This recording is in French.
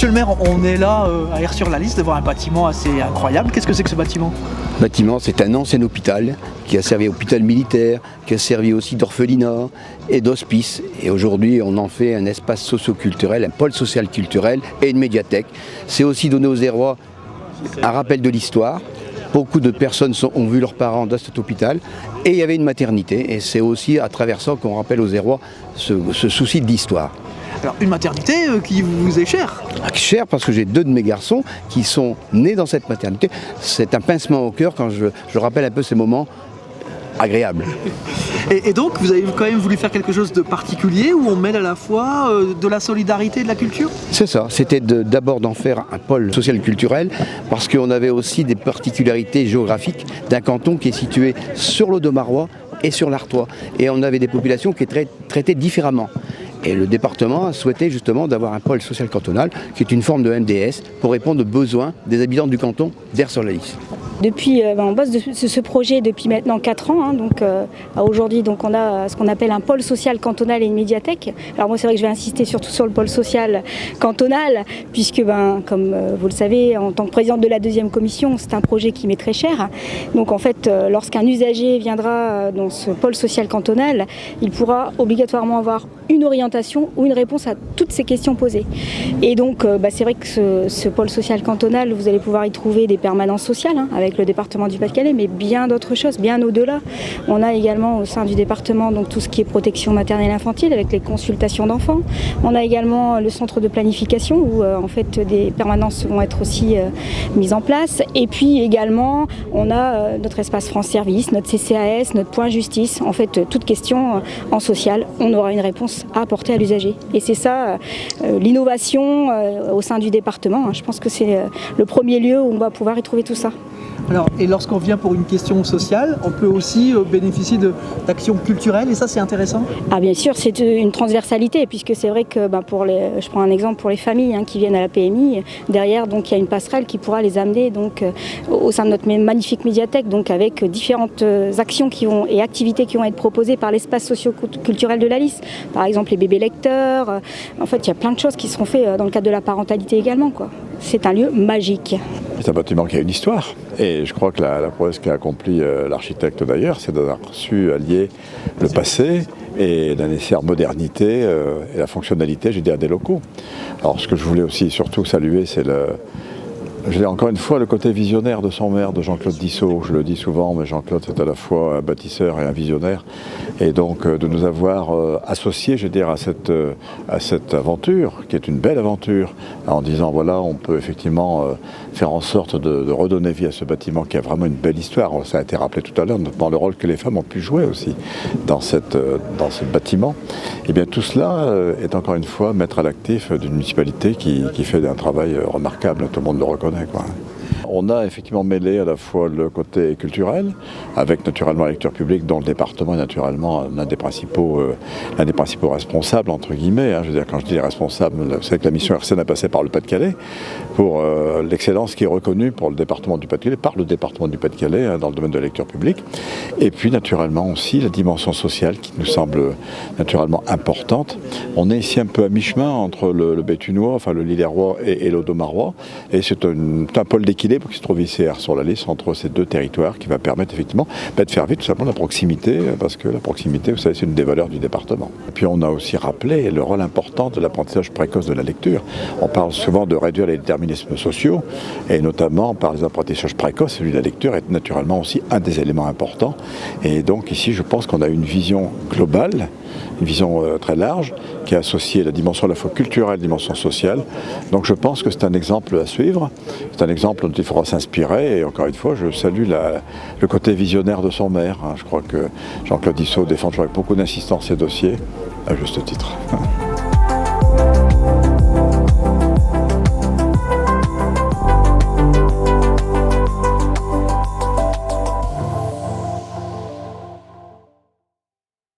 Monsieur le maire, on est là à Aire-sur-la-Lys devant un bâtiment assez incroyable. Qu'est-ce que c'est que ce bâtiment? Le bâtiment, c'est un ancien hôpital qui a servi hôpital militaire, qui a servi aussi d'orphelinat et d'hospice. Et aujourd'hui, on en fait un espace socio-culturel, un pôle social culturel et une médiathèque. C'est aussi donné aux Airois un rappel de l'histoire. Beaucoup de personnes ont vu leurs parents dans cet hôpital et il y avait une maternité. Et c'est aussi à travers ça qu'on rappelle aux Airois ce souci de l'histoire. Alors, une maternité qui vous est chère? Cher parce que j'ai 2 de mes garçons qui sont nés dans cette maternité. C'est un pincement au cœur quand je rappelle un peu ces moments agréables. Et donc, vous avez quand même voulu faire quelque chose de particulier où on mêle à la fois de la solidarité et de la culture? C'est ça, c'était d'abord d'en faire un pôle social-culturel parce qu'on avait aussi des particularités géographiques d'un canton qui est situé sur l'Audomarois et sur l'Artois. Et on avait des populations qui étaient traitées différemment. Et le département a souhaité justement d'avoir un pôle social cantonal qui est une forme de MDS pour répondre aux besoins des habitants du canton d'Aire-sur-la-Lys. Depuis, on bosse ce projet depuis maintenant 4 ans. Donc, aujourd'hui, donc, on a ce qu'on appelle un pôle social cantonal et une médiathèque. Alors moi, c'est vrai que je vais insister surtout sur le pôle social cantonal, puisque, comme vous le savez, en tant que présidente de la 2e commission, c'est un projet qui m'est très cher. Donc en fait, lorsqu'un usager viendra dans ce pôle social cantonal, il pourra obligatoirement avoir une orientation ou une réponse à toutes ces questions posées. Et donc, c'est vrai que ce pôle social cantonal, vous allez pouvoir y trouver des permanences sociales, avec le département du Pas-de-Calais, mais bien d'autres choses, bien au-delà. On a également au sein du département donc, tout ce qui est protection maternelle infantile avec les consultations d'enfants. On a également le centre de planification où en fait des permanences vont être aussi mises en place. Et puis également, on a notre espace France Service, notre CCAS, notre point justice. En fait, toute question en social, on aura une réponse à apporter à l'usager. Et c'est ça l'innovation au sein du département. Je pense que c'est le premier lieu où on va pouvoir y trouver tout ça. Alors, et lorsqu'on vient pour une question sociale, on peut aussi bénéficier d'actions culturelles et ça c'est intéressant? Ah bien sûr, c'est une transversalité puisque c'est vrai que je prends un exemple pour les familles qui viennent à la PMI, derrière donc il y a une passerelle qui pourra les amener donc au sein de notre magnifique médiathèque donc avec différentes actions et activités qui vont être proposées par l'espace socio-culturel de la Lys. Par exemple les bébés lecteurs, en fait il y a plein de choses qui seront faites dans le cadre de la parentalité également quoi. C'est un lieu magique. C'est un bâtiment qui a une histoire et je crois que la prouesse qu'a accompli l'architecte d'ailleurs, c'est d'avoir su allier le passé et la nécessaire modernité et la fonctionnalité, j'ai dit, des locaux. Alors ce que je voulais aussi surtout saluer, c'est encore une fois le côté visionnaire de son maire, de Jean-Claude Dissot. Je le dis souvent, mais Jean-Claude c'est à la fois un bâtisseur et un visionnaire. Et donc de nous avoir associés, je veux dire, à cette aventure, qui est une belle aventure, en disant voilà, on peut effectivement faire en sorte de redonner vie à ce bâtiment qui a vraiment une belle histoire. Ça a été rappelé tout à l'heure, notamment le rôle que les femmes ont pu jouer aussi dans ce bâtiment. Et bien tout cela est encore une fois mettre à l'actif d'une municipalité qui fait un travail remarquable, tout le monde le reconnaît. On a effectivement mêlé à la fois le côté culturel, avec naturellement la lecture publique, dont le département est naturellement l'un des principaux responsables, entre guillemets. Je veux dire, quand je dis responsable, c'est que la mission RCN a passé par le Pas-de-Calais, pour l'excellence qui est reconnue pour le département du Pas-de-Calais, par le département du Pas-de-Calais, dans le domaine de la lecture publique. Et puis naturellement aussi la dimension sociale qui nous semble naturellement importante. On est ici un peu à mi-chemin entre le Béthunois, enfin le Lillerois et l'Audomarois, et c'est un pôle d'équilibre qui se trouve ici sur la Lys entre ces 2 territoires qui va permettre effectivement de faire vivre tout simplement la proximité, parce que la proximité, vous savez, c'est une des valeurs du département. Et puis on a aussi rappelé le rôle important de l'apprentissage précoce de la lecture. On parle souvent de réduire les déterminismes sociaux, et notamment par les apprentissages précoces, celui de la lecture est naturellement aussi un des éléments importants. Et donc ici, je pense qu'on a une vision globale, une vision très large, qui a associé la dimension à la fois culturelle et la dimension sociale. Donc je pense que c'est un exemple à suivre, c'est un exemple dont il faudra s'inspirer, et encore une fois, je salue le côté visionnaire de son maire. Je crois que Jean-Claude Dissot défend toujours avec beaucoup d'insistance ces dossiers, à juste titre.